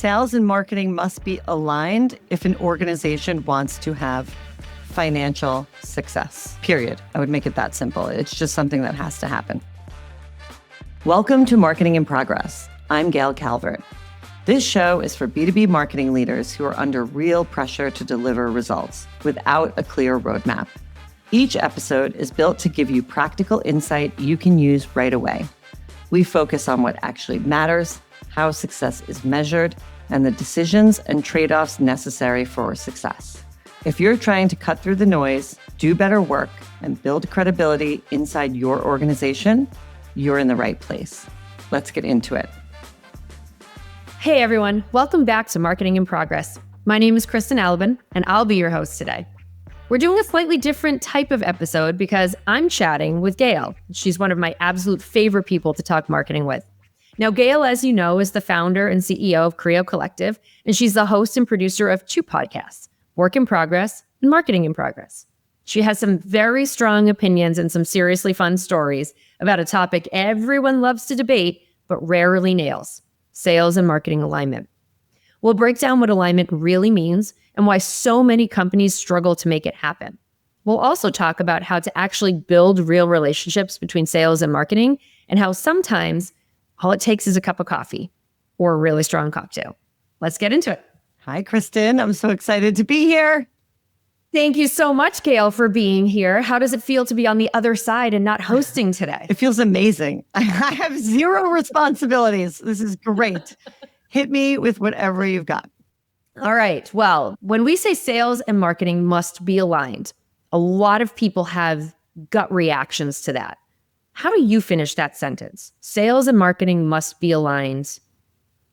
Sales and marketing must be aligned if an organization wants to have financial success, period. I would make it that simple. It's just something that has to happen. Welcome to Marketing in Progress. I'm Gayle Kalvert. This show is for B2B marketing leaders who are under real pressure to deliver results without a clear roadmap. Each episode is built to give you practical insight you can use right away. We focus on what actually matters, how success is measured, and the decisions and trade-offs necessary for success. If you're trying to cut through the noise, do better work, and build credibility inside your organization, you're in the right place. Let's get into it. Hey everyone, welcome back to Marketing in Progress. My name is Kristin Allaben, and I'll be your host today. We're doing a slightly different type of episode because I'm chatting with Gayle. She's one of my absolute favorite people to talk marketing with. Now, Gayle, as you know, is the founder and CEO of Creo Collective, and she's the host and producer of two podcasts, Work in Progress and Marketing in Progress. She has some very strong opinions and some seriously fun stories about a topic everyone loves to debate, but rarely nails: sales and marketing alignment. We'll break down what alignment really means and why so many companies struggle to make it happen. We'll also talk about how to actually build real relationships between sales and marketing, and how sometimes all it takes is a cup of coffee or a really strong cocktail. Let's get into it. Hi, Kristin. I'm so excited to be here. Thank you so much, Gayle, for being here. How does it feel to be on the other side and not hosting today? It feels amazing. I have zero responsibilities. This is great. Hit me with whatever you've got. All right. Well, when we say sales and marketing must be aligned, a lot of people have gut reactions to that. How do you finish that sentence? Sales and marketing must be aligned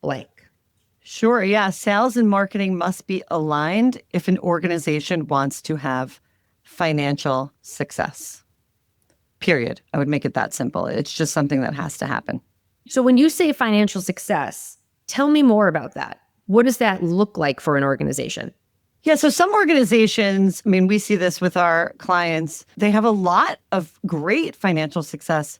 blank. Sure. Yeah. Sales and marketing must be aligned if an organization wants to have financial success. Period. I would make it that simple. It's just something that has to happen. So when you say financial success, tell me more about that. What does that look like for an organization? Yeah, so some organizations, we see this with our clients, they have a lot of great financial success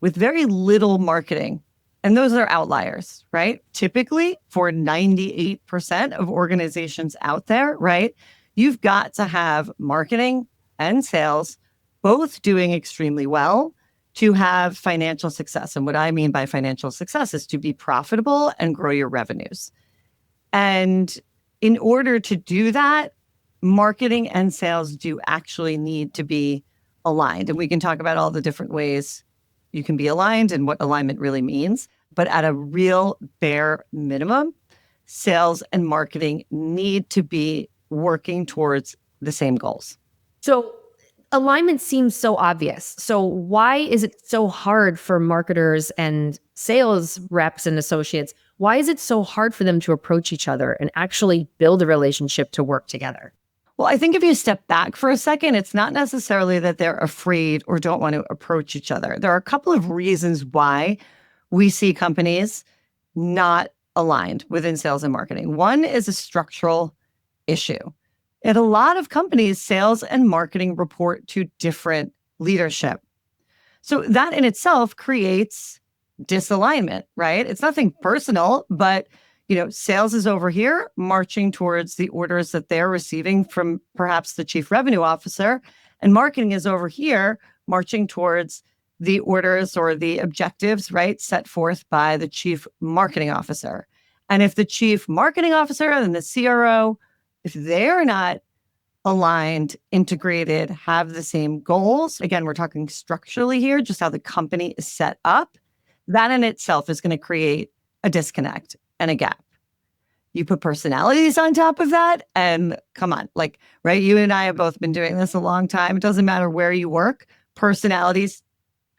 with very little marketing. And those are outliers, right? Typically, for 98% of organizations out there, right, you've got to have marketing and sales both doing extremely well to have financial success. And what I mean by financial success is to be profitable and grow your revenues. And in order to do that, marketing and sales do actually need to be aligned. And we can talk about all the different ways you can be aligned and what alignment really means. But at a real bare minimum, sales and marketing need to be working towards the same goals. So alignment seems so obvious. So why is it so hard for marketers and sales reps and associates? Why is it so hard for them to approach each other and actually build a relationship to work together? Well, I think if you step back for a second, it's not necessarily that they're afraid or don't want to approach each other. There are a couple of reasons why we see companies not aligned within sales and marketing. One is a structural issue. At a lot of companies, sales and marketing report to different leadership. So that in itself creates disalignment, right? It's nothing personal, but sales is over here marching towards the orders that they're receiving from perhaps the chief revenue officer, and marketing is over here marching towards the orders or the objectives, right, set forth by the chief marketing officer. And if the chief marketing officer and the CRO, if they're not aligned, integrated, have the same goals, again, we're talking structurally here, just how the company is set up, that in itself is going to create a disconnect and a gap. You put personalities on top of that, and come on, right? You and I have both been doing this a long time. It doesn't matter where you work, personalities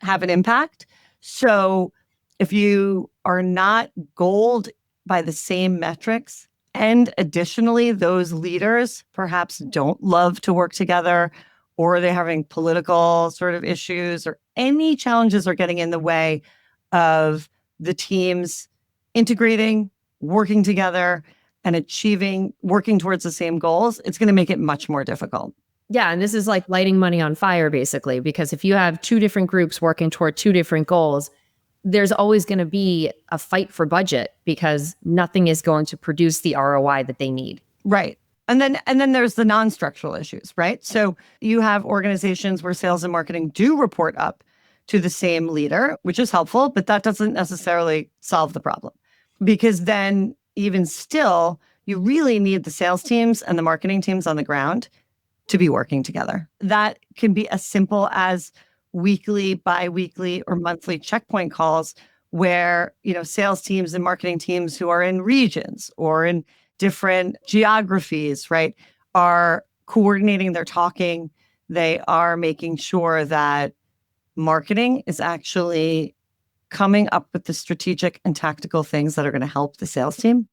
have an impact. So if you are not goaled by the same metrics, and additionally, those leaders perhaps don't love to work together, or they're having political sort of issues, or any challenges are getting in the way of the teams integrating, working together, and working towards the same goals, it's going to make it much more difficult. Yeah, and this is like lighting money on fire, basically, because if you have two different groups working toward two different goals, there's always going to be a fight for budget because nothing is going to produce the ROI that they need. Right. And then there's the non-structural issues, right? So you have organizations where sales and marketing do report up to the same leader, which is helpful, but that doesn't necessarily solve the problem. Because then even still, you really need the sales teams and the marketing teams on the ground to be working together. That can be as simple as weekly, bi-weekly, or monthly checkpoint calls where, sales teams and marketing teams who are in regions or in different geographies, right, are coordinating their talking. They are making sure that marketing is actually coming up with the strategic and tactical things that are going to help the sales team,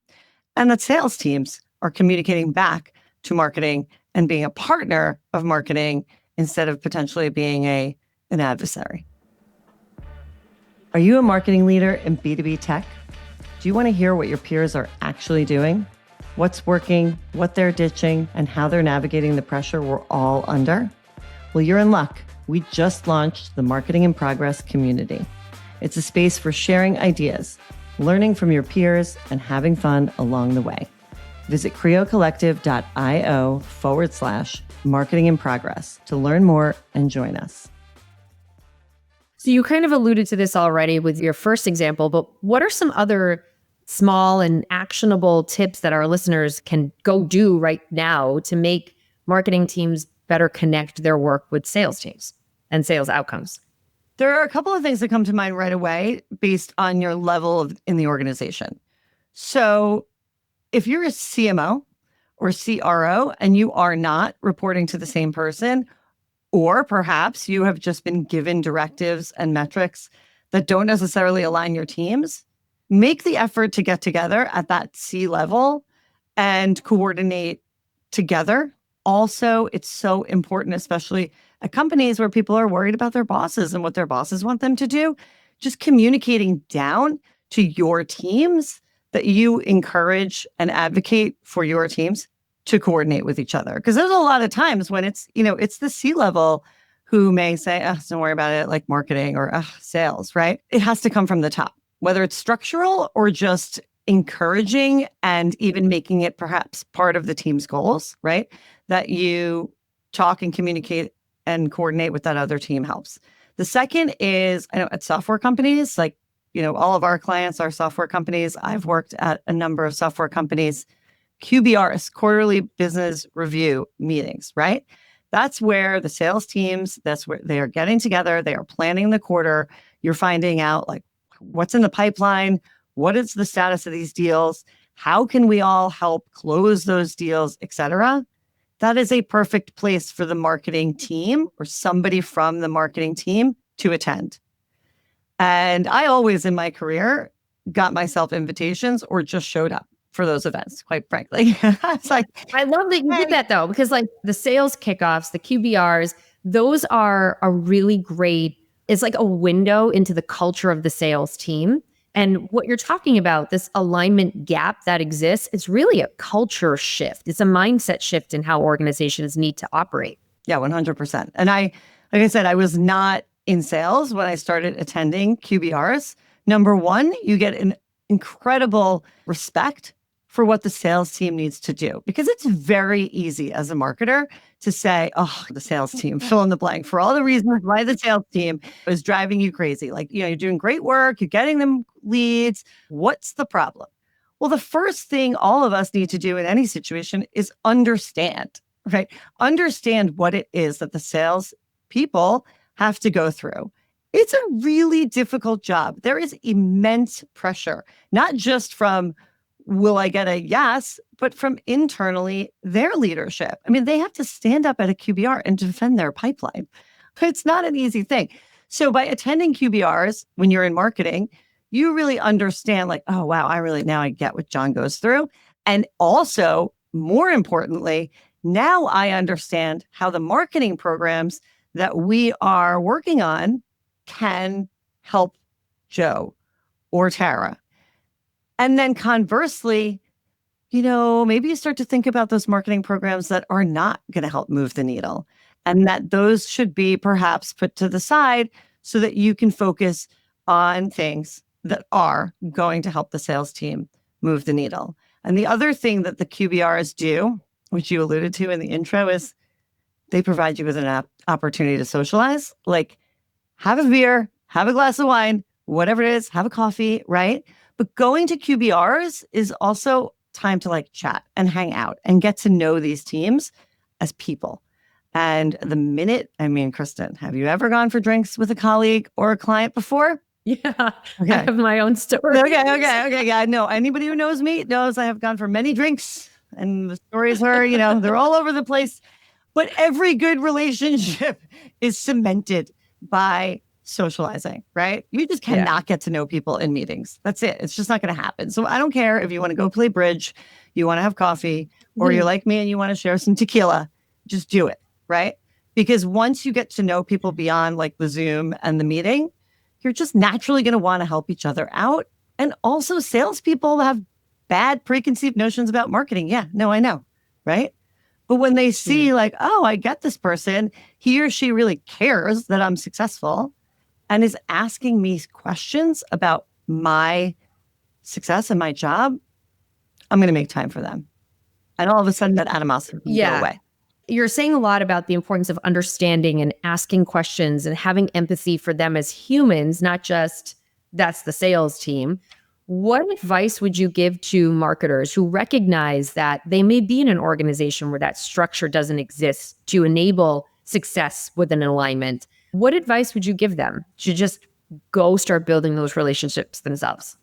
and that sales teams are communicating back to marketing and being a partner of marketing instead of potentially being an adversary. Are you a marketing leader in B2B tech? Do you want to hear what your peers are actually doing? What's working, what they're ditching, and how they're navigating the pressure we're all under? Well, you're in luck. We just launched the Marketing in Progress community. It's a space for sharing ideas, learning from your peers, and having fun along the way. Visit creocollective.io/marketing in progress to learn more and join us. So you kind of alluded to this already with your first example, but what are some other small and actionable tips that our listeners can go do right now to make marketing teams better connect their work with sales teams and sales outcomes? There are a couple of things that come to mind right away based on your level in the organization. So if you're a CMO or CRO and you are not reporting to the same person, or perhaps you have just been given directives and metrics that don't necessarily align your teams, make the effort to get together at that C level and coordinate together. Also, it's so important, especially at companies where people are worried about their bosses and what their bosses want them to do, just communicating down to your teams that you encourage and advocate for your teams to coordinate with each other. Because there's a lot of times when it's the C level who may say, don't worry about it, like marketing or sales, right? It has to come from the top, whether it's structural or just encouraging and even making it perhaps part of the team's goals, right? That you talk and communicate and coordinate with that other team helps. The second is, I know at software companies, like, all of our clients are software companies. I've worked at a number of software companies, QBRs, quarterly business review meetings, right? That's where the sales teams, that's where they are getting together. They are planning the quarter. You're finding out like what's in the pipeline, what is the status of these deals, how can we all help close those deals, et cetera. That is a perfect place for the marketing team or somebody from the marketing team to attend. And I always in my career got myself invitations or just showed up for those events, quite frankly. It's like, I love that you did that though, because like the sales kickoffs, the QBRs, those are a really great, it's like a window into the culture of the sales team. And what you're talking about, this alignment gap that exists, it's really a culture shift. It's a mindset shift in how organizations need to operate. Yeah, 100%. And like I said, I was not in sales when I started attending QBRs. Number one, you get an incredible respect for what the sales team needs to do, because it's very easy as a marketer to say, the sales team, fill in the blank, for all the reasons why the sales team is driving you crazy. Like, you're doing great work, you're getting them leads. What's the problem? Well, the first thing all of us need to do in any situation is understand, right? Understand what it is that the sales people have to go through. It's a really difficult job. There is immense pressure, not just from will I get a yes, but from internally their leadership. I mean, they have to stand up at a QBR and defend their pipeline. It's not an easy thing. So by attending QBRs, when you're in marketing, you really understand like, oh, wow, now I get what John goes through. And also, more importantly, now I understand how the marketing programs that we are working on can help Joe or Tara. And then conversely, maybe you start to think about those marketing programs that are not going to help move the needle, and that those should be perhaps put to the side so that you can focus on things that are going to help the sales team move the needle. And the other thing that the QBRs do, which you alluded to in the intro, is they provide you with an opportunity to socialize, like have a beer, have a glass of wine, whatever it is, have a coffee, right? But going to QBRs is also time to like chat and hang out and get to know these teams as people. And the minute, Kristin, have you ever gone for drinks with a colleague or a client before? Yeah, Okay. I have my own story. Okay. Yeah, no. Anybody who knows me knows I have gone for many drinks, and the stories are, they're all over the place. But every good relationship is cemented by socializing, right? You just cannot get to know people in meetings. That's it. It's just not going to happen. So I don't care if you want to go play bridge, you want to have coffee, or you're like me and you want to share some tequila, just do it, right? Because once you get to know people beyond like the Zoom and the meeting, you're just naturally going to want to help each other out. And also salespeople have bad preconceived notions about marketing. Yeah, no, I know, right? But when they see like, oh, I get this person, he or she really cares that I'm successful and is asking me questions about my success and my job, I'm going to make time for them. And all of a sudden that animosity can go away. You're saying a lot about the importance of understanding and asking questions and having empathy for them as humans, not just that's the sales team. What advice would you give to marketers who recognize that they may be in an organization where that structure doesn't exist to enable success within an alignment? What advice would you give them to just go start building those relationships themselves?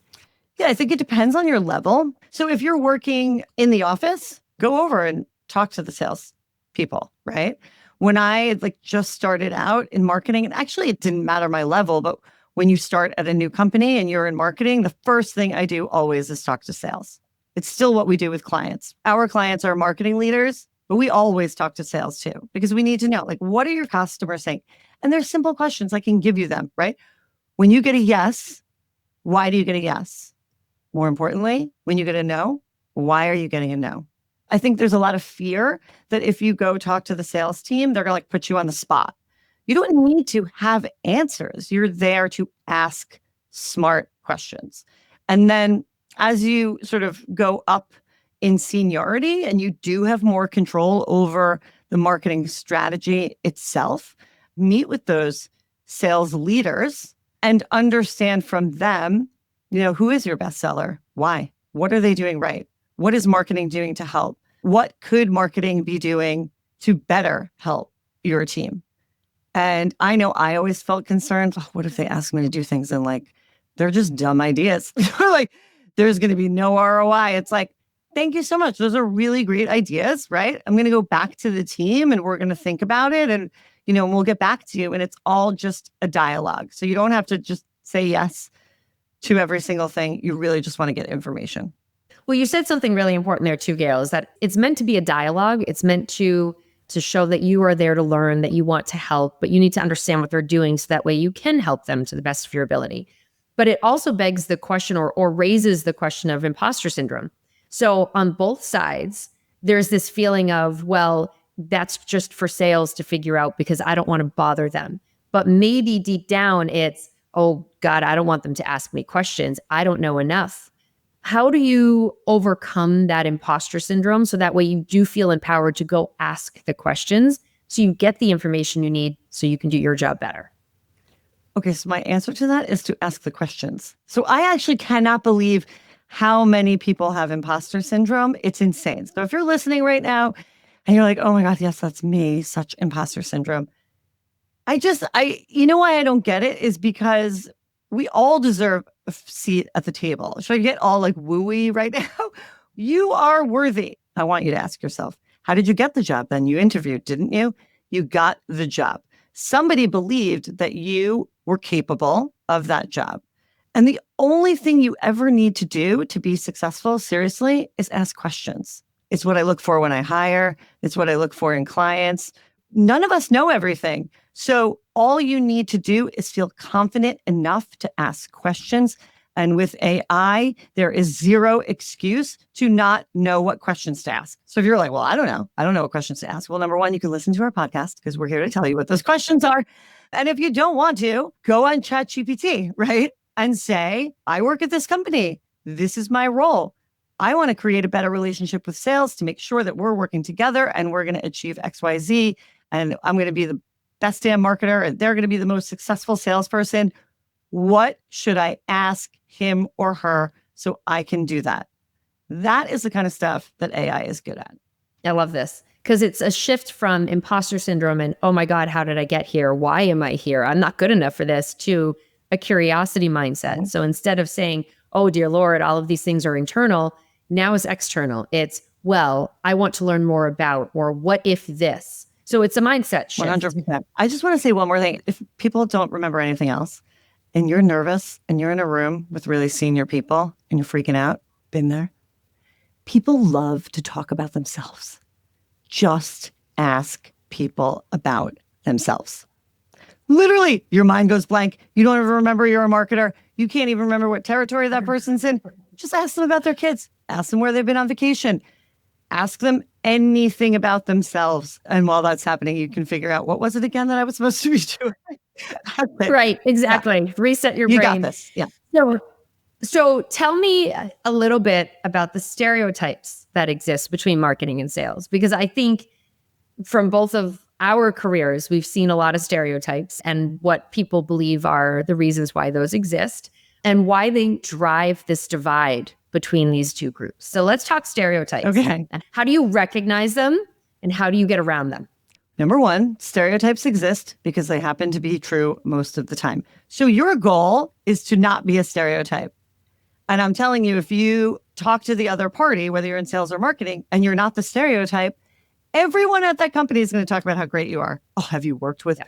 Yeah, I think it depends on your level. So if you're working in the office, go over and talk to the sales people, right? When I just started out in marketing, and actually it didn't matter my level, but when you start at a new company and you're in marketing, the first thing I do always is talk to sales. It's still what we do with clients. Our clients are marketing leaders, but we always talk to sales too, because we need to know, what are your customers saying? And there's simple questions I can give you them, right? When you get a yes, why do you get a yes? More importantly, when you get a no, why are you getting a no? I think there's a lot of fear that if you go talk to the sales team, they're going to put you on the spot. You don't need to have answers. You're there to ask smart questions. And then as you sort of go up in seniority and you do have more control over the marketing strategy itself, meet with those sales leaders and understand from them, who is your bestseller? Why? What are they doing right? What is marketing doing to help? What could marketing be doing to better help your team? And I know I always felt concerned. What if they ask me to do things and they're just dumb ideas? There's going to be no ROI. It's thank you so much. Those are really great ideas, right? I'm going to go back to the team and we're going to think about it and, we'll get back to you. And it's all just a dialogue. So you don't have to just say yes to every single thing. You really just want to get information. Well, you said something really important there too, Gayle, is that it's meant to be a dialogue. It's meant to show that you are there to learn, that you want to help, but you need to understand what they're doing so that way you can help them to the best of your ability. But it also begs the question or raises the question of imposter syndrome. So on both sides, there's this feeling of, well, that's just for sales to figure out because I don't want to bother them. But maybe deep down it's, oh God, I don't want them to ask me questions. I don't know enough. How do you overcome that imposter syndrome so that way you do feel empowered to go ask the questions so you get the information you need so you can do your job better? Okay, so my answer to that is to ask the questions. So I actually cannot believe how many people have imposter syndrome. It's insane. So if you're listening right now and you're like, oh my God, yes, that's me, such imposter syndrome. You know why I don't get it is because we all deserve a seat at the table. Should I get all wooey right now? You are worthy. I want you to ask yourself, how did you get the job then? You interviewed, didn't you? You got the job. Somebody believed that you were capable of that job. And the only thing you ever need to do to be successful, seriously, is ask questions. It's what I look for when I hire. It's what I look for in clients. None of us know everything. So all you need to do is feel confident enough to ask questions. And with AI, there is zero excuse to not know what questions to ask. So if you're like, well, I don't know what questions to ask. Well, number one, you can listen to our podcast because we're here to tell you what those questions are. And if you don't want to, go on ChatGPT, right? And say, I work at this company. This is my role. I want to create a better relationship with sales to make sure that we're working together and we're going to achieve XYZ. And I'm going to be the best damn marketer and they're going to be the most successful salesperson. What should I ask him or her so I can do that? That is the kind of stuff that AI is good at. I love this because it's a shift from imposter syndrome and, oh my God, how did I get here? Why am I here? I'm not good enough for this, to a curiosity mindset. Mm-hmm. So instead of saying, oh, dear Lord, all of these things are internal, now it's external. It's, well, I want to learn more about, or what if this? So it's a mindset shift. 100%. I just want to say one more thing. If people don't remember anything else and you're nervous and you're in a room with really senior people and you're freaking out, been there. People love to talk about themselves. Just ask people about themselves. Literally, your mind goes blank. You don't even remember you're a marketer. You can't even remember what territory that person's in. Just ask them about their kids. Ask them where they've been on vacation. Ask them anything about themselves. And while that's happening, you can figure out, what was it again that I was supposed to be doing? Right, exactly. Yeah. Reset your brain. You got this. Yeah. So tell me a little bit about the stereotypes that exist between marketing and sales, because I think from both of our careers, we've seen a lot of stereotypes and what people believe are the reasons why those exist and why they drive this divide between these two groups. So let's talk stereotypes. Okay. How do you recognize them and how do you get around them? Number one, stereotypes exist because they happen to be true most of the time. So your goal is to not be a stereotype. And I'm telling you, if you talk to the other party, whether you're in sales or marketing, and you're not the stereotype, everyone at that company is going to talk about how great you are. Oh, have you worked with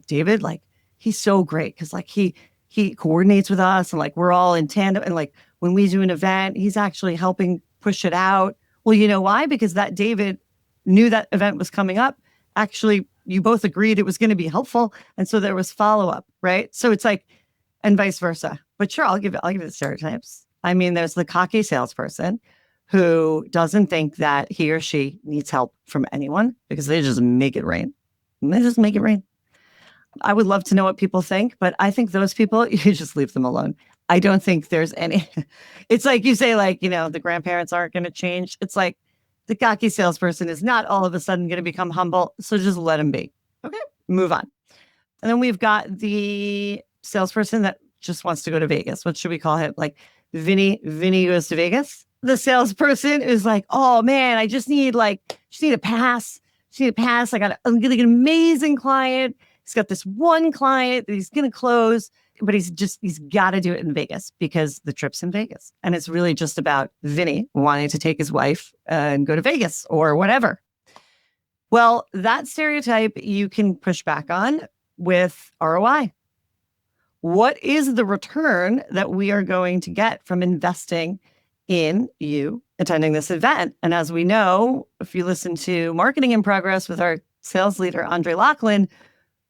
David? Like, he's so great because like he coordinates with us and like we're all in tandem. And like when we do an event, he's actually helping push it out. Well, you know why? Because that David knew that event was coming up. Actually, you both agreed it was going to be helpful. And so there was follow-up, right? So it's like, and vice versa. But sure, I'll give it the stereotypes. I mean, there's the cocky salesperson who doesn't think that he or she needs help from anyone because they just make it rain. They just make it rain. I would love to know what people think, but I think those people, you just leave them alone. I don't think there's any. It's like you say, like, you know, the grandparents aren't going to change. It's like the cocky salesperson is not all of a sudden going to become humble. So just let him be. Okay, move on. And then we've got the salesperson that just wants to go to Vegas. What should we call him? Like Vinny goes to Vegas. The salesperson is like, oh man, I just need a pass. I'm going to get an amazing client. He's got this one client that he's going to close, but he's got to do it in Vegas because the trip's in Vegas. And it's really just about Vinny wanting to take his wife and go to Vegas or whatever. Well, that stereotype you can push back on with ROI. What is the return that we are going to get from investing in you attending this event? And as we know, if you listen to Marketing in Progress with our sales leader, Andre Lachlan,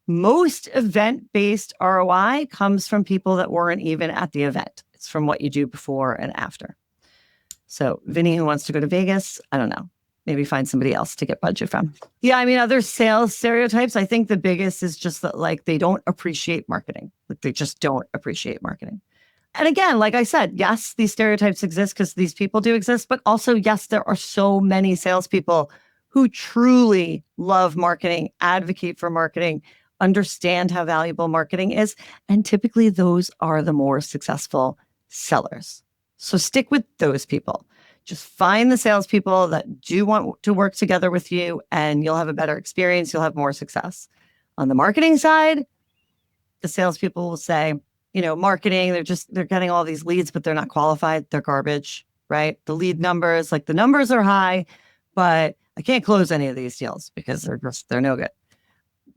most event-based ROI comes from people that weren't even at the event. It's from what you do before and after. So Vinny, who wants to go to Vegas, I don't know. Maybe find somebody else to get budget from. Yeah, I mean, other sales stereotypes, I think the biggest is just that, like, they don't appreciate marketing. Like, they just don't appreciate marketing. And again, like I said, yes, these stereotypes exist because these people do exist, but also, yes, there are so many salespeople who truly love marketing, advocate for marketing, understand how valuable marketing is. And typically those are the more successful sellers. So stick with those people. Just find the salespeople that do want to work together with you and you'll have a better experience. You'll have more success. On the marketing side, the salespeople will say, you know, marketing, they're getting all these leads, but they're not qualified. They're garbage, right? The lead numbers, like the numbers are high, but I can't close any of these deals because they're no good.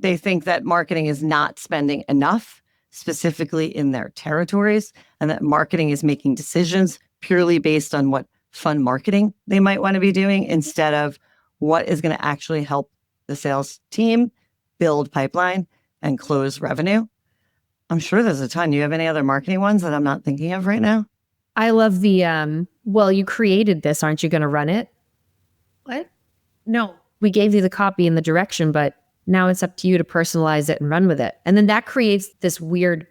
They think that marketing is not spending enough, specifically in their territories, and that marketing is making decisions purely based on what fun marketing they might want to be doing instead of what is going to actually help the sales team build pipeline and close revenue. I'm sure there's a ton. You have any other marketing ones that I'm not thinking of right now? I love the, well, you created this. Aren't you going to run it? What? No. We gave you the copy and the direction, but Now it's up to you to personalize it and run with it. And then that creates this weird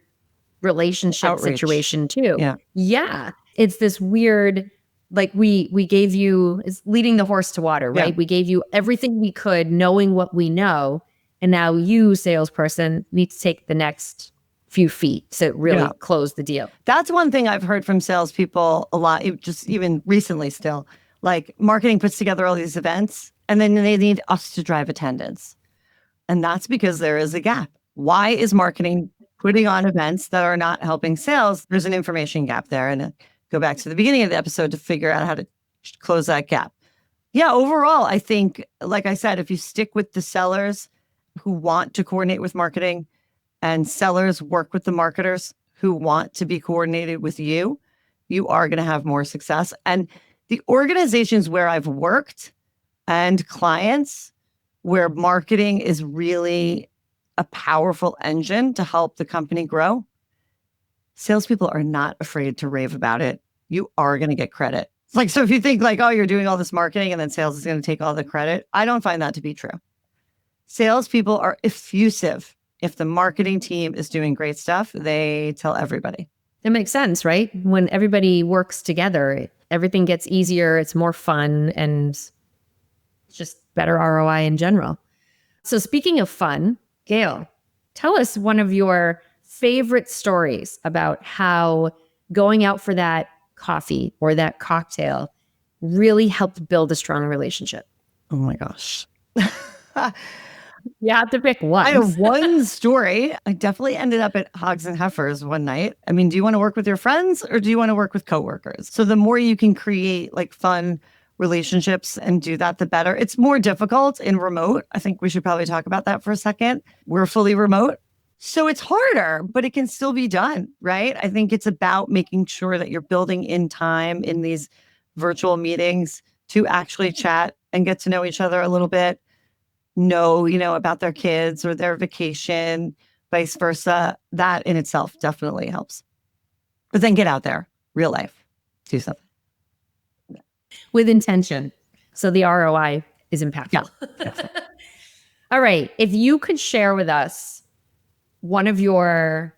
relationship Outreach. situation too. Yeah. Yeah. It's this weird, like we gave you, it's leading the horse to water, right? Yeah. We gave you everything we could, knowing what we know. And now you, salesperson, need to take the next few feet to really close the deal. That's one thing I've heard from salespeople a lot, just even recently still. Like marketing puts together all these events and then they need us to drive attendance. And that's because there is a gap. Why is marketing putting on events that are not helping sales? There's an information gap there. And go back to the beginning of the episode to figure out how to close that gap. Yeah, overall, I think, like I said, if you stick with the sellers who want to coordinate with marketing and sellers work with the marketers who want to be coordinated with you, you are going to have more success. And the organizations where I've worked and clients where marketing is really a powerful engine to help the company grow, salespeople are not afraid to rave about it. You are going to get credit. It's like, so if you think like, oh, you're doing all this marketing and then sales is going to take all the credit, I don't find that to be true. Salespeople are effusive. If the marketing team is doing great stuff, they tell everybody. It makes sense, right? When everybody works together, everything gets easier, it's more fun, and it's just better ROI in general. So speaking of fun, Gayle, tell us one of your favorite stories about how going out for that coffee or that cocktail really helped build a strong relationship. Oh my gosh. You have to pick one. I have one story. I definitely ended up at Hogs and Heifers one night. I mean, do you want to work with your friends or do you want to work with coworkers? So the more you can create like fun relationships and do that, the better. It's more difficult in remote. I think we should probably talk about that for a second. We're fully remote. So it's harder, but it can still be done, right? I think it's about making sure that you're building in time in these virtual meetings to actually chat and get to know each other a little bit. Know, about their kids or their vacation, vice versa. That in itself definitely helps. But then get out there, real life, do something. With intention. So the ROI is impactful. Yeah. All right. If you could share with us one of the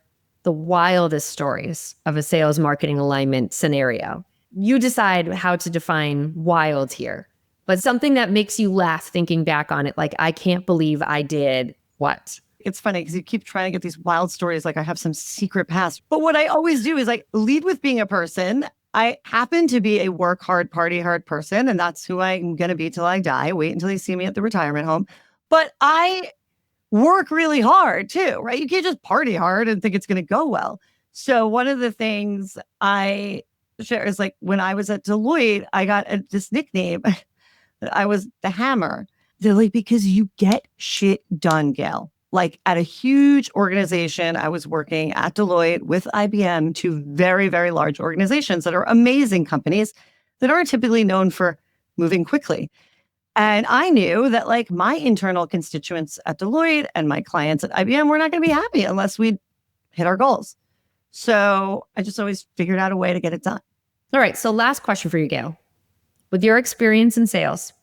wildest stories of a sales marketing alignment scenario, you decide how to define wild here. But something that makes you laugh thinking back on it, like, I can't believe I did what? It's funny because you keep trying to get these wild stories like I have some secret past. But what I always do is like lead with being a person. I happen to be a work hard, party hard person, and that's who I'm going to be till I die. Wait until you see me at the retirement home. But I work really hard too, right? You can't just party hard and think it's going to go well. So one of the things I share is like when I was at Deloitte, I got this nickname. I was the hammer. They're like, because you get shit done, Gayle. Like at a huge organization, I was working at Deloitte with IBM, two very, very large organizations that are amazing companies that aren't typically known for moving quickly. And I knew that like my internal constituents at Deloitte and my clients at IBM were not going to be happy unless we hit our goals. So I just always figured out a way to get it done. All right. So last question for you, Gayle. With your experience in sales,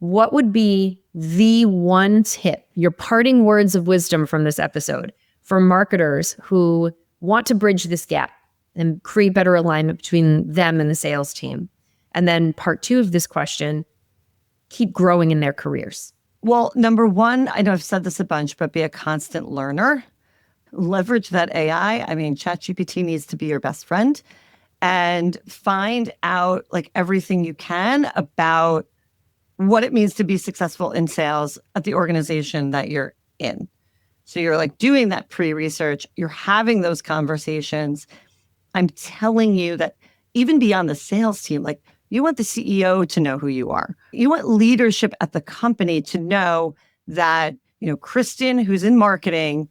what would be the one tip, your parting words of wisdom from this episode for marketers who want to bridge this gap and create better alignment between them and the sales team? And then part two of this question, keep growing in their careers. Well, number one, I know I've said this a bunch, but be a constant learner. Leverage that AI. I mean, ChatGPT needs to be your best friend. And find out like everything you can about what it means to be successful in sales at the organization that you're in. So you're like doing that pre-research, you're having those conversations. I'm telling you that even beyond the sales team, like you want the CEO to know who you are. You want leadership at the company to know that, Kristin, who's in marketing,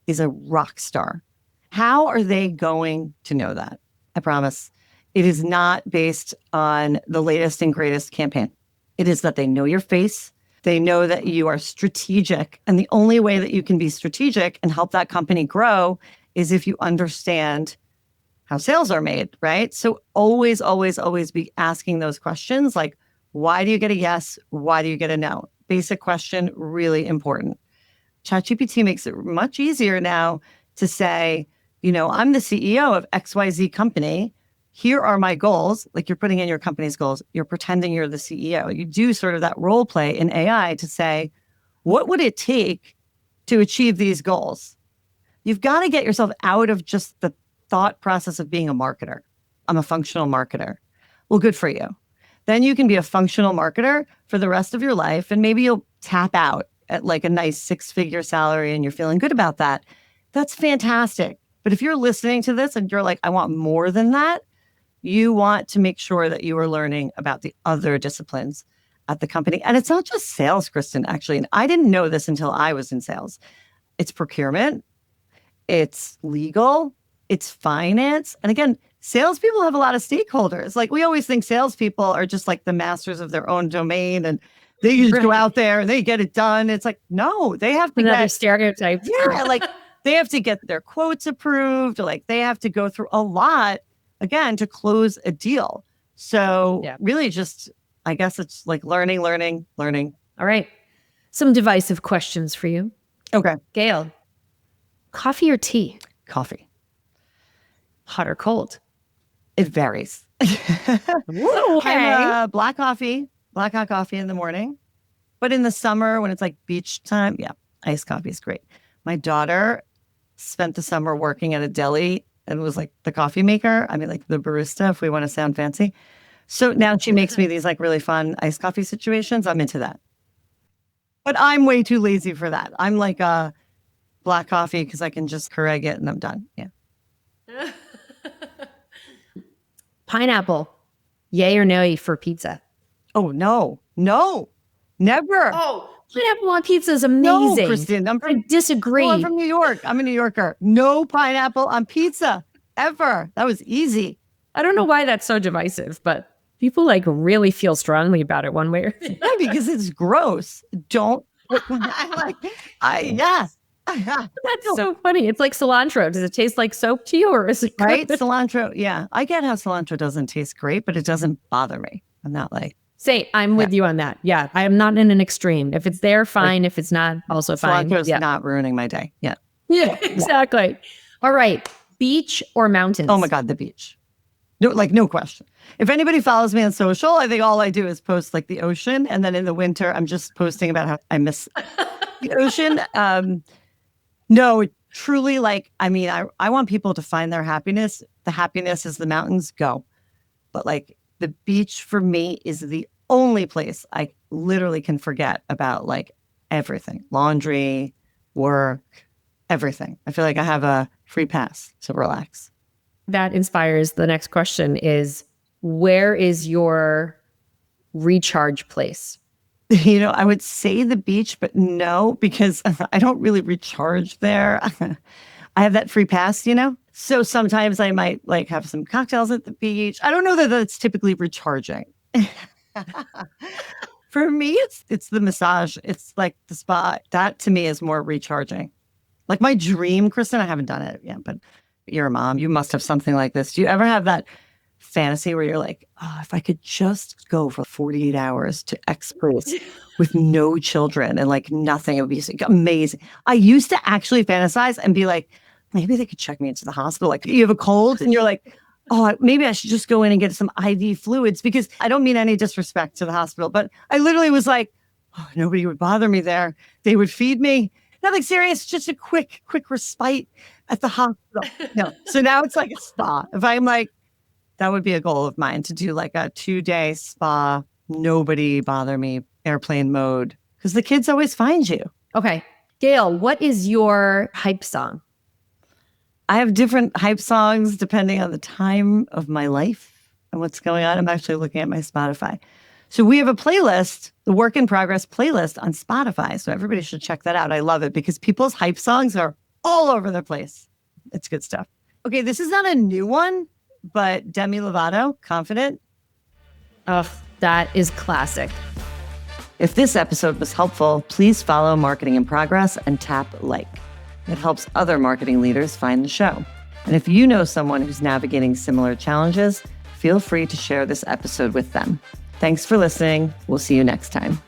is a rock star. How are they going to know that? I promise. It is not based on the latest and greatest campaign. It is that they know your face. They know that you are strategic. And the only way that you can be strategic and help that company grow is if you understand how sales are made, right? So always, always, always be asking those questions like, why do you get a yes? Why do you get a no? Basic question, really important. ChatGPT makes it much easier now to say, I'm the CEO of XYZ company. Here are my goals. Like, you're putting in your company's goals. You're pretending you're the CEO. You do sort of that role play in AI to say, what would it take to achieve these goals? You've got to get yourself out of just the thought process of being a marketer. I'm a functional marketer. Well, good for you. Then you can be a functional marketer for the rest of your life, and maybe you'll tap out at like a nice 6-figure salary and you're feeling good about that. That's fantastic. But if you're listening to this and you're like, I want more than that, you want to make sure that you are learning about the other disciplines at the company. And it's not just sales, Kristin, actually. And I didn't know this until I was in sales. It's procurement, it's legal, it's finance. And again, salespeople have a lot of stakeholders. Like, we always think salespeople are just like the masters of their own domain and they just go out there and they get it done. It's like, no, they have to Another stereotype. Yeah, like they have to get their quotes approved. Or like they have to go through a lot, again, to close a deal. So really just, I guess it's like learning. All right. Some divisive questions for you. Okay. Gayle, coffee or tea? Coffee. Hot or cold? It varies. I'm black hot coffee in the morning. But in the summer, when it's like beach time, iced coffee is great. My daughter spent the summer working at a deli and was like the coffee maker. I mean, like the barista, if we want to sound fancy. So now she makes me these like really fun iced coffee situations. I'm into that. But I'm way too lazy for that. I'm like a black coffee because I can just Keurig it and I'm done. Yeah. Pineapple, yay or nay for pizza? Oh, no, never. Oh, pineapple on pizza is amazing. No, Kristin, I disagree. I'm from New York. I'm a New Yorker. No pineapple on pizza, ever. That was easy. I don't know why that's so divisive, but people like really feel strongly about it one way or the other. Yeah, because it's gross. Don't. That's so funny. It's like cilantro. Does it taste like soap to you, or is it right? good? Cilantro. Yeah, I get how cilantro doesn't taste great, but it doesn't bother me. I'm not like. I'm with you on that. Yeah, I am not in an extreme. If it's there, fine. If it's not, also fine. Cilantro's not ruining my day. Yeah. Yeah, exactly. All right. Beach or mountains? Oh my God, the beach. No question. If anybody follows me on social, I think all I do is post like the ocean. And then in the winter, I'm just posting about how I miss the ocean. No, truly, I want people to find their happiness. The happiness is the mountains, go. But like the beach for me is the only place I literally can forget about like everything, laundry, work, everything. I feel like I have a free pass to relax. That inspires the next question is, where is your recharge place? I would say the beach, but no, because I don't really recharge there. I have that free pass, So sometimes I might like have some cocktails at the beach. I don't know that that's typically recharging. For me, it's the massage. It's like the spa. That to me is more recharging. Like my dream, Kristin, I haven't done it yet, but you're a mom. You must have something like this. Do you ever have that fantasy where you're like, oh, if I could just go for 48 hours to X-Praise with no children and like nothing, it would be amazing. I used to actually fantasize and be like, maybe they could check me into the hospital. Like you have a cold and you're like, oh, maybe I should just go in and get some IV fluids, because I don't mean any disrespect to the hospital, but I literally was like, oh, nobody would bother me there. They would feed me. Nothing serious, just a quick respite at the hospital. No. So now it's like a spa. If I'm like, that would be a goal of mine, to do like a 2-day spa, nobody bother me, airplane mode, because the kids always find you. Okay. Gayle, what is your hype song? I have different hype songs depending on the time of my life and what's going on. I'm actually looking at my Spotify. So we have a playlist, the Work in Progress playlist on Spotify. So everybody should check that out. I love it because people's hype songs are all over the place. It's good stuff. Okay, this is not a new one, but Demi Lovato, Confident. Oh, that is classic. If this episode was helpful, please follow Marketing in Progress and tap like. It helps other marketing leaders find the show. And if you know someone who's navigating similar challenges, feel free to share this episode with them. Thanks for listening. We'll see you next time.